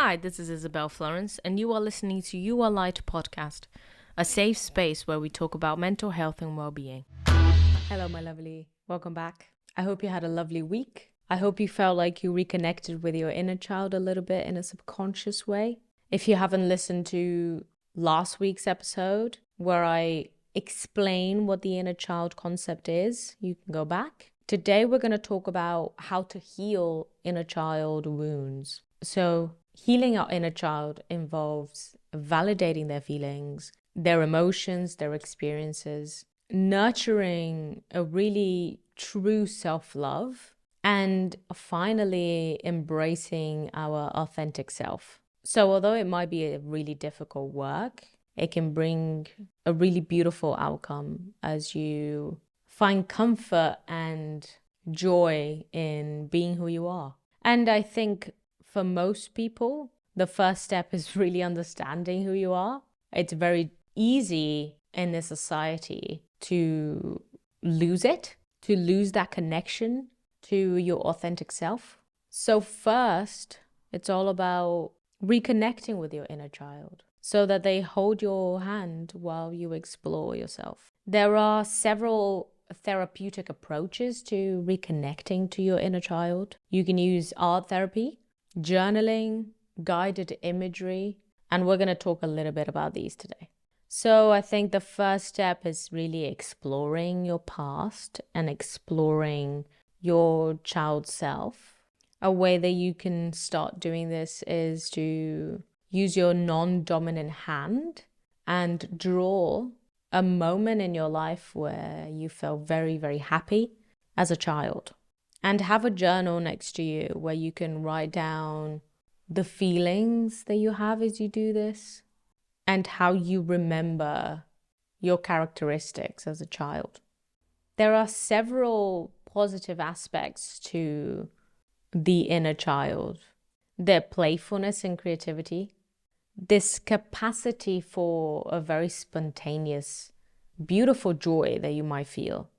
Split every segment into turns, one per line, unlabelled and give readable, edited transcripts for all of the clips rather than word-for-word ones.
Hi, this is Isabel Florence, and you are listening to You Are Light podcast, a safe space where we talk about mental health and well-being. Hello, my lovely. Welcome back. I hope you had a lovely week. I hope you felt like you reconnected with your inner child a little bit in a subconscious way. If you haven't listened to last week's episode, where I explain what the inner child concept is, you can go back. Today, we're going to talk about how to heal inner child wounds. So, healing our inner child involves validating their feelings, their emotions, their experiences, nurturing a really true self-love, and finally embracing our authentic self. So although it might be a really difficult work, it can bring a really beautiful outcome as you find comfort and joy in being who you are. And I think for most people, the first step is really understanding who you are. It's very easy in this society to lose it, to lose that connection to your authentic self. So first, it's all about reconnecting with your inner child so that they hold your hand while you explore yourself. There are several therapeutic approaches to reconnecting to your inner child. You can use art therapy, journaling, guided imagery, and we're going to talk a little bit about these today. So I think the first step is really exploring your past and exploring your child self. A way that you can start doing this is to use your non-dominant hand and draw a moment in your life where you felt very, very happy as a child. And have a journal next to you where you can write down the feelings that you have as you do this and how you remember your characteristics as a child. There are several positive aspects to the inner child. Their playfulness and creativity, this capacity for a very spontaneous, beautiful joy that you might feel,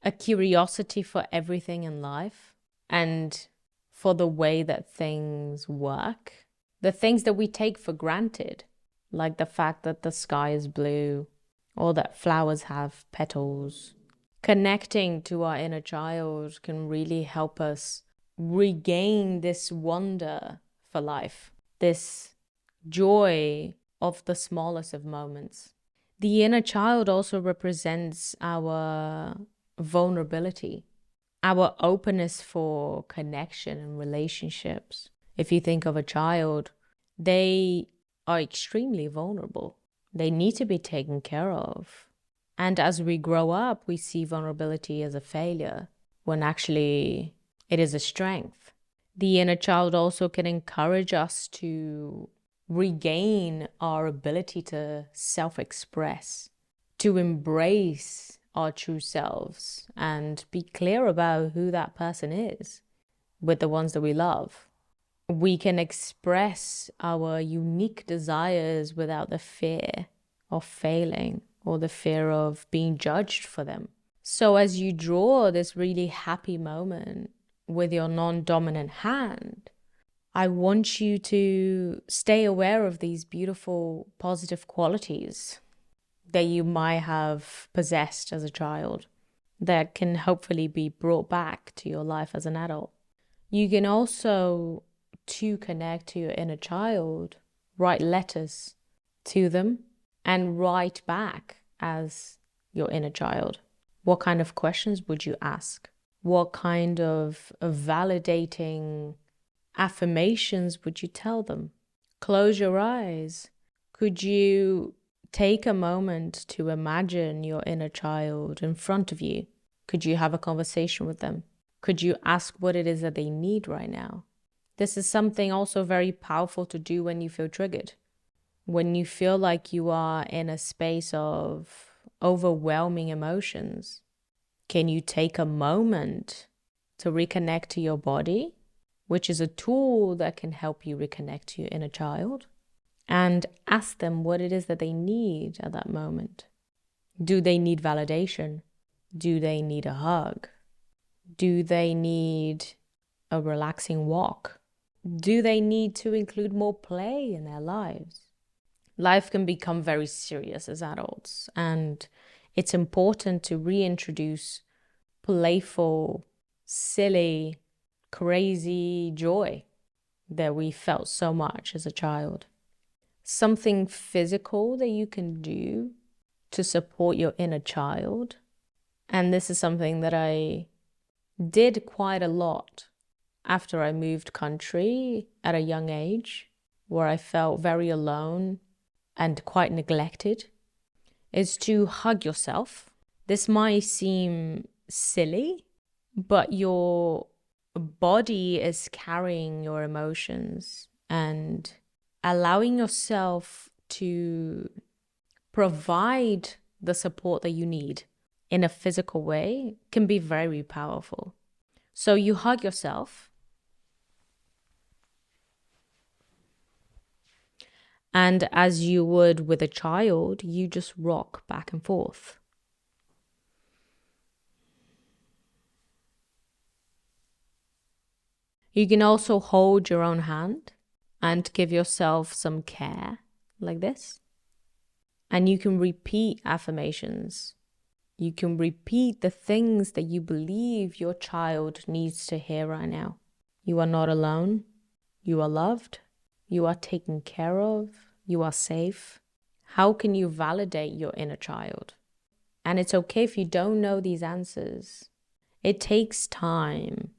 a curiosity for everything in life and for the way that things work, the things that we take for granted, like the fact that the sky is blue or that flowers have petals. Connecting to our inner child can really help us regain this wonder for life, this joy of the smallest of moments. The inner child also represents our vulnerability, our openness for connection and relationships. If you think of a child, they are extremely vulnerable. They need to be taken care of. And as we grow up, we see vulnerability as a failure when actually it is a strength. The inner child also can encourage us to regain our ability to self-express, to embrace our true selves and be clear about who that person is with the ones that we love. We can express our unique desires without the fear of failing or the fear of being judged for them. So as you draw this really happy moment with your non-dominant hand, I want you to stay aware of these beautiful positive qualities that you might have possessed as a child that can hopefully be brought back to your life as an adult. You can also, to connect to your inner child, write letters to them and write back as your inner child. What kind of questions would you ask? What kind of validating affirmations would you tell them? Close your eyes. Could you take a moment to imagine your inner child in front of you? Could you have a conversation with them? Could you ask what it is that they need right now? This is something also very powerful to do when you feel triggered. When you feel like you are in a space of overwhelming emotions, can you take a moment to reconnect to your body, which is a tool that can help you reconnect to your inner child, and ask them what it is that they need at that moment? Do they need validation? Do they need a hug? Do they need a relaxing walk? Do they need to include more play in their lives? Life can become very serious as adults, and it's important to reintroduce playful, silly, crazy joy that we felt so much as a child. Something physical that you can do to support your inner child. And this is something that I did quite a lot after I moved country at a young age, where I felt very alone and quite neglected, is to hug yourself. This might seem silly, but your body is carrying your emotions, and allowing yourself to provide the support that you need in a physical way can be very powerful. So you hug yourself, and as you would with a child, you just rock back and forth. You can also hold your own hand and give yourself some care like this. And you can repeat affirmations. You can repeat the things that you believe your child needs to hear right now. You are not alone. You are loved. You are taken care of. You are safe. How can you validate your inner child? And it's okay if you don't know these answers. It takes time.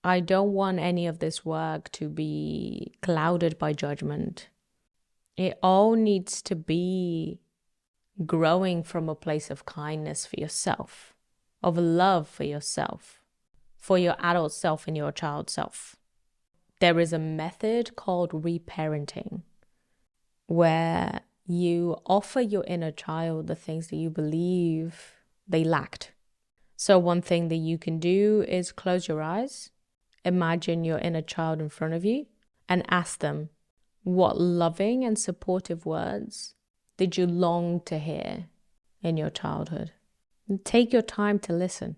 I don't want any of this work to be clouded by judgment. It all needs to be growing from a place of kindness for yourself, of love for yourself, for your adult self and your child self. There is a method called reparenting, where you offer your inner child the things that you believe they lacked. So one thing that you can do is close your eyes, imagine your inner child in front of you, and ask them, what loving and supportive words did you long to hear in your childhood? And take your time to listen.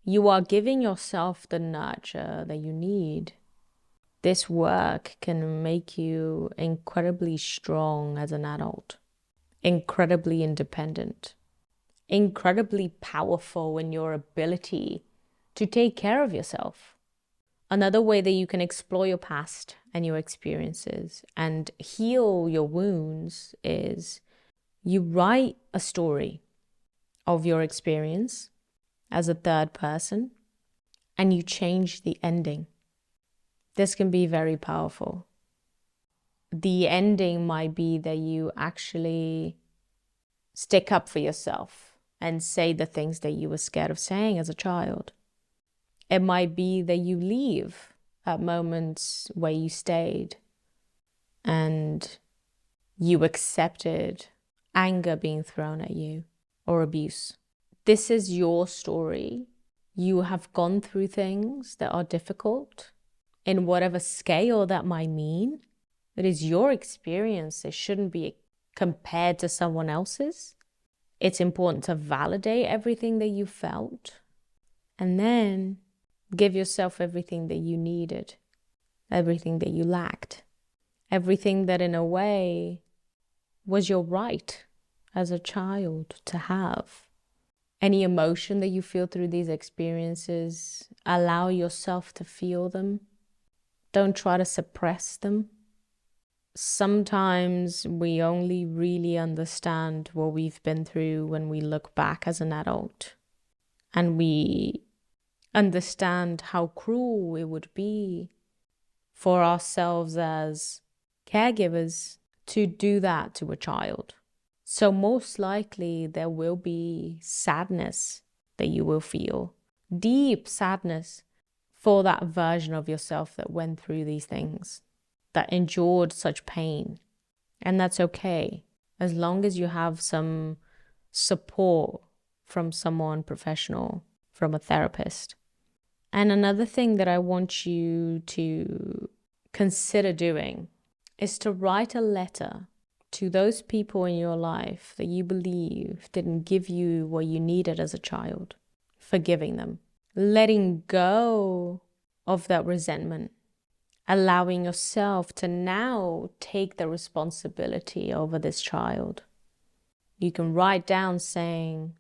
You are giving yourself the nurture that you need. This work can make you incredibly strong as an adult, incredibly independent, incredibly powerful in your ability to take care of yourself. Another way that you can explore your past and your experiences and heal your wounds is you write a story of your experience as a third person, and you change the ending. This can be very powerful. The ending might be that you actually stick up for yourself and say the things that you were scared of saying as a child. It might be that you leave at moments where you stayed and you accepted anger being thrown at you or abuse. This is your story. You have gone through things that are difficult in whatever scale that might mean. It is your experience. It shouldn't be compared to someone else's. It's important to validate everything that you felt and then give yourself everything that you needed, everything that you lacked, everything that in a way was your right as a child to have. Any emotion that you feel through these experiences, allow yourself to feel them. Don't try to suppress them. Sometimes we only really understand what we've been through when we look back as an adult, and we understand how cruel it would be for ourselves as caregivers to do that to a child. So most likely there will be sadness that you will feel, deep sadness for that version of yourself that went through these things, that endured such pain. And that's okay, as long as you have some support from someone professional, from a therapist. And another thing that I want you to consider doing is to write a letter to those people in your life that you believe didn't give you what you needed as a child, forgiving them, letting go of that resentment, allowing yourself to now take the responsibility over this child. You can write down saying,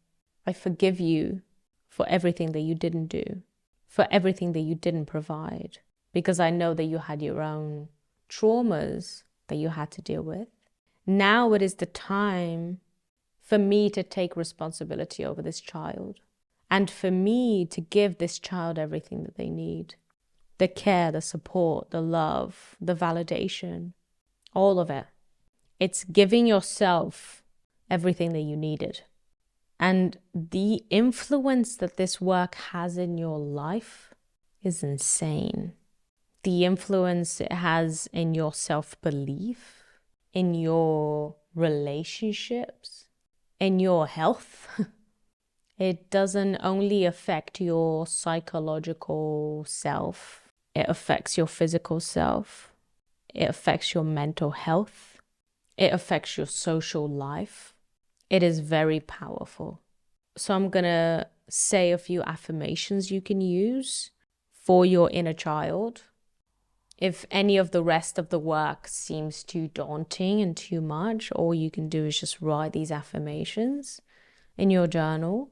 I forgive you for everything that you didn't do, for everything that you didn't provide, because I know that you had your own traumas that you had to deal with. Now it is the time for me to take responsibility over this child, and for me to give this child everything that they need. The care, the support, the love, the validation, all of it. It's giving yourself everything that you needed. And the influence that this work has in your life is insane. The influence it has in your self-belief, in your relationships, in your health. It doesn't only affect your psychological self, it affects your physical self, it affects your mental health, it affects your social life. It is very powerful. So I'm going to say a few affirmations you can use for your inner child. If any of the rest of the work seems too daunting and too much, all you can do is just write these affirmations in your journal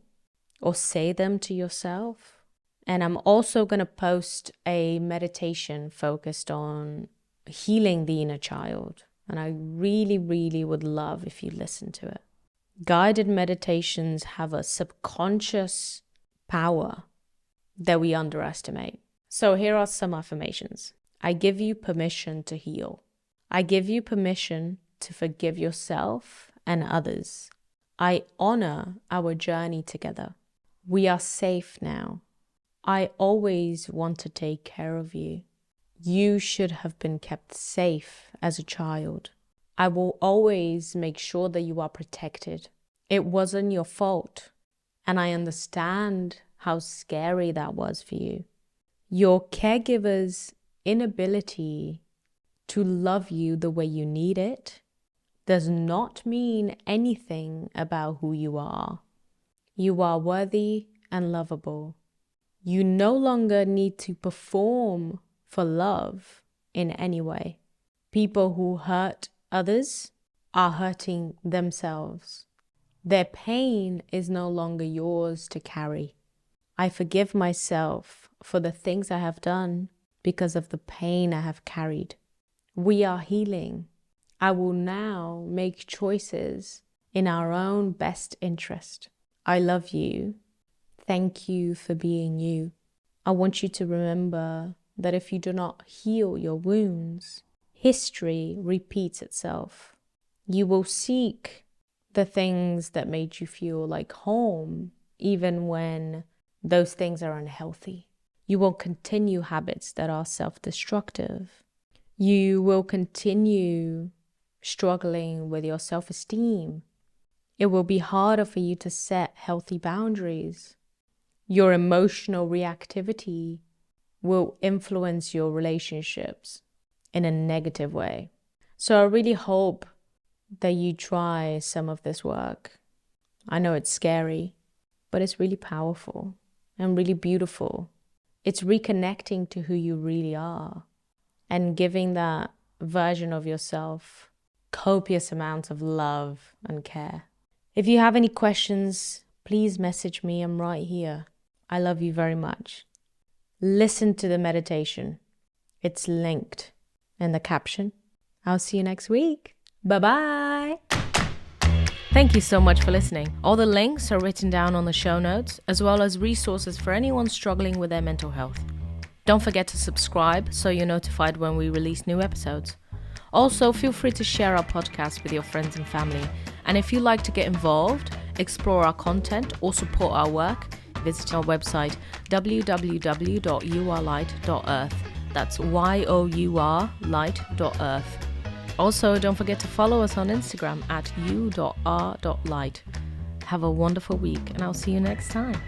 or say them to yourself. And I'm also going to post a meditation focused on healing the inner child. And I really, really would love if you listen to it. Guided meditations have a subconscious power that we underestimate. So here are some affirmations. I give you permission to heal. I give you permission to forgive yourself and others. I honor our journey together. We are safe now. I always want to take care of you. You should have been kept safe as a child. I will always make sure that you are protected. It wasn't your fault, and I understand how scary that was for you. Your caregiver's inability to love you the way you need it does not mean anything about who you are. You are worthy and lovable. You no longer need to perform for love in any way. People who hurt others are hurting themselves. Their pain is no longer yours to carry. I forgive myself for the things I have done because of the pain I have carried. We are healing. I will now make choices in our own best interest. I love you. Thank you for being you. I want you to remember that if you do not heal your wounds, history repeats itself. You will seek the things that made you feel like home, even when those things are unhealthy. You will continue habits that are self-destructive. You will continue struggling with your self-esteem. It will be harder for you to set healthy boundaries. Your emotional reactivity will influence your relationships in a negative way. So I really hope that you try some of this work. I know it's scary, but it's really powerful and really beautiful. It's reconnecting to who you really are and giving that version of yourself copious amounts of love and care. If you have any questions, please message me. I'm right here. I love you very much. Listen to the meditation. It's linked in the caption. I'll see you next week. Bye-bye. Thank you so much for listening. All the links are written down on the show notes, as well as resources for anyone struggling with their mental health. Don't forget to subscribe so you're notified when we release new episodes. Also, feel free to share our podcast with your friends and family. And if you'd like to get involved, explore our content, or support our work, visit our website www.yourlight.earth. That's yourlight.earth. Also, don't forget to follow us on Instagram at u.r.light. Have a wonderful week, and I'll see you next time.